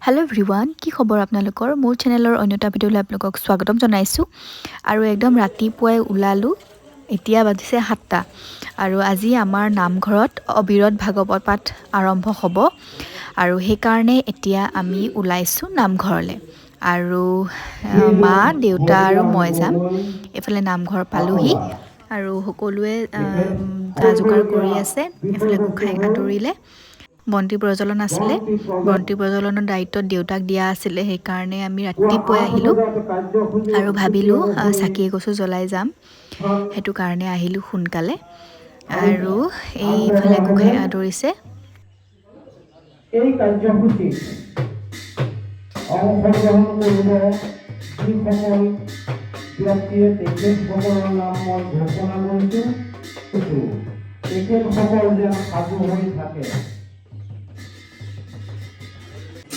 Hello' everyone, কি খবৰ আপোনালোকৰ? মোৰ চেনেলৰ অন্য এটা ভিডিঅ'লৈ আপোনালোকক স্বাগতম জনাইছোঁ। আৰু একদম ৰাতিপুৱাই ওলালোঁ, এতিয়া বাজিছে 7টা। আৰু আজি আমাৰ নামঘৰত অবিৰত ভাগৱত পাঠ আৰম্ভ হ'ব। আৰু সেইকাৰণে এতিয়া আমি ওলাইছোঁ নামঘৰলৈ। আৰু মা, দেউতা আৰু মই যাম। এইফালে নামঘৰ পালোহি আৰু সকলোৱে যা যোগাৰ কৰি আছে। এইফালে গোঁসাই আদৰিলে। বন্তি প্ৰজ্বলন আছিলে। বন্তি প্ৰজ্বলনৰ দায়িত্বত দেউতাক দিয়া আছিলে, সেইকাৰণে আমি ৰাতিপুৱাই আহিলোঁ আৰু ভাবিলোঁ চাকি এগছো জ্বলাই যাম, সেইটো কাৰণে আহিলোঁ সোনকালে। আৰু এইফালে গোঁসাই আদৰিছে। এই কাৰ্যসূচী অংশগ্ৰহণ কৰিব যিসকল ব্যক্তিয়ে তেখেতসকলৰ নাম মই ঘোষণা কৰিছোঁ, তেখেতসকল যেন সাজু হৈ থাকে।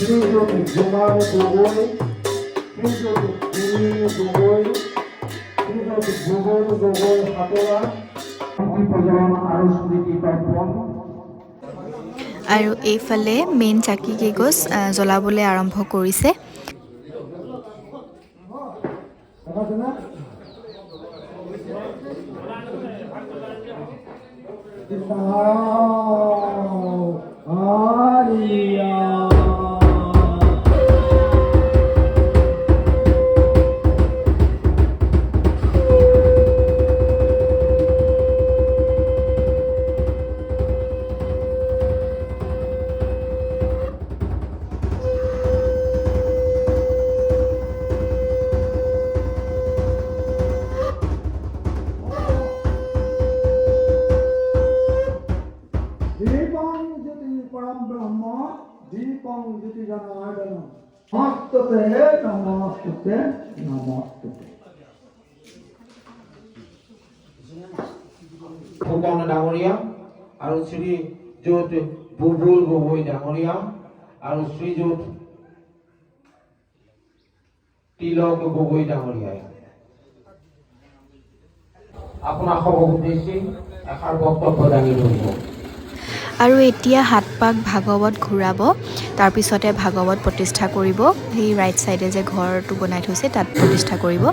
শ্ৰীযুত জোমান গগৈ, শ্ৰীযুত কুনি গগৈ, শ্ৰীযুত ভুৱন গগৈ সাতৰা, প্ৰজনন আৰু স্মৃতি তৰ্পণ। আৰু এইফালে মেইন চাকি কেইগছ জ্বলাবলৈ আৰম্ভ কৰিছে। ফুকন ডাঙৰীয়া আৰু শ্ৰীযুত বুবুল গগৈ ডাঙৰীয়া আৰু শ্ৰীযুত তিলক গগৈ ডাঙৰীয়া আপোনাৰ সভাপতি এষাৰ বক্তব্য দাঙি ধৰিব। আৰু এতিয়া 7 পাক ভাগৱত ঘূৰাব, তাৰপিছতে ভাগৱত প্ৰতিষ্ঠা কৰিব। সেই ৰাইট চাইডে যে ঘৰটো বনাই থৈছে তাত প্ৰতিষ্ঠা কৰিব।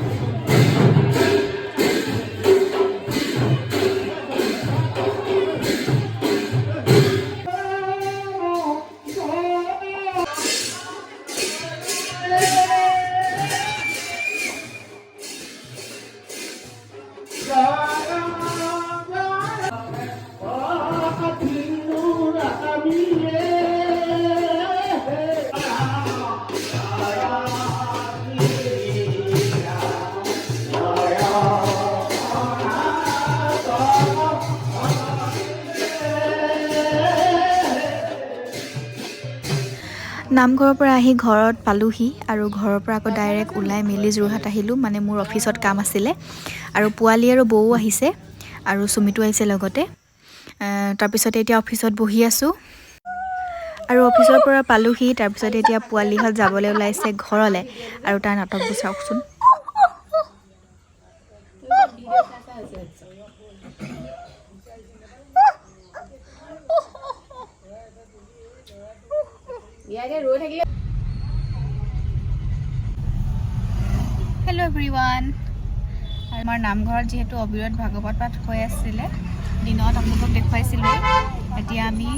নামঘৰৰ পৰা আহি ঘৰত পালোহি আৰু ঘৰৰ পৰা আকৌ ডাইৰেক্ট ওলাই মেলি যোৰহাট আহিলোঁ, মানে মোৰ অফিচত কাম আছিলে। আৰু পোৱালি আৰু বৌ আহিছে আৰু সুমিতো আহিছে লগতে। তাৰপিছতে এতিয়া অফিচত বহি আছোঁ আৰু অফিচৰ পৰা পালোহি। তাৰপিছতে এতিয়া পোৱালিহঁত যাবলৈ ওলাইছে ঘৰলৈ আৰু তাৰ নাটকবোৰ চাওকচোন। হেল্ল' এভৰিৱান, আমাৰ নামঘৰত যিহেতু অবিৰত ভাগৱত পাঠ হৈ আছিলে, দিনত আপোনালোকক দেখুৱাইছিলোঁ। এতিয়া আমি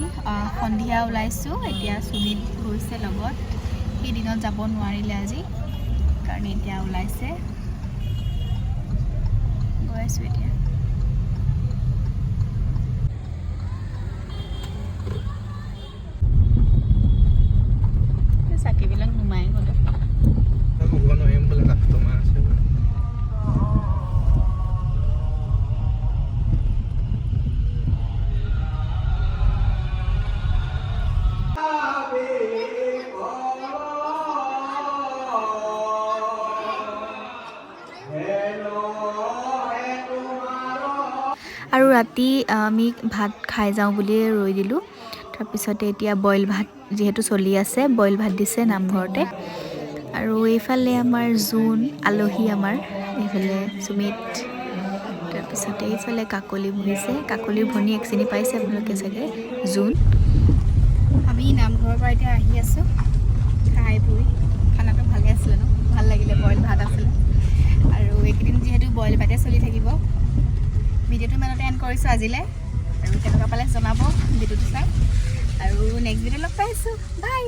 সন্ধিয়া ওলাইছোঁ। এতিয়া সুমিত গৈছে লগত, সি দিনত যাব নোৱাৰিলে আজি, কাৰণে এতিয়া ওলাইছে। গৈ আছোঁ এতিয়া। চাকিবিলাক নুমাই গ'লে আৰু ৰাতি আমি ভাত খাই যাওঁ বুলিয়ে ৰৈ দিলোঁ। তাৰপিছতে এতিয়া বইল ভাত যিহেতু চলি আছে, বইল ভাত দিছে নামঘৰতে। আৰু এইফালে আমাৰ জোন আলহী, আমাৰ এইফালে সুমিত, তাৰপিছতে এইফালে কাকলি বহিছে। কাকলিৰ ভনীয়েক চিনি পাইছে আপোনালোকে চাগে, জোন। আমি নামঘৰৰ পৰা এতিয়া আহি আছোঁ, খাই ভিডিঅ'টো ইমানতে এণ্ড কৰিছোঁ আজিলৈ আৰু কেনেকুৱা পালে জনাব ভিডিঅ'টো চাই আৰু নেক্সট ভিডিঅ' লগ পাইছোঁ বাই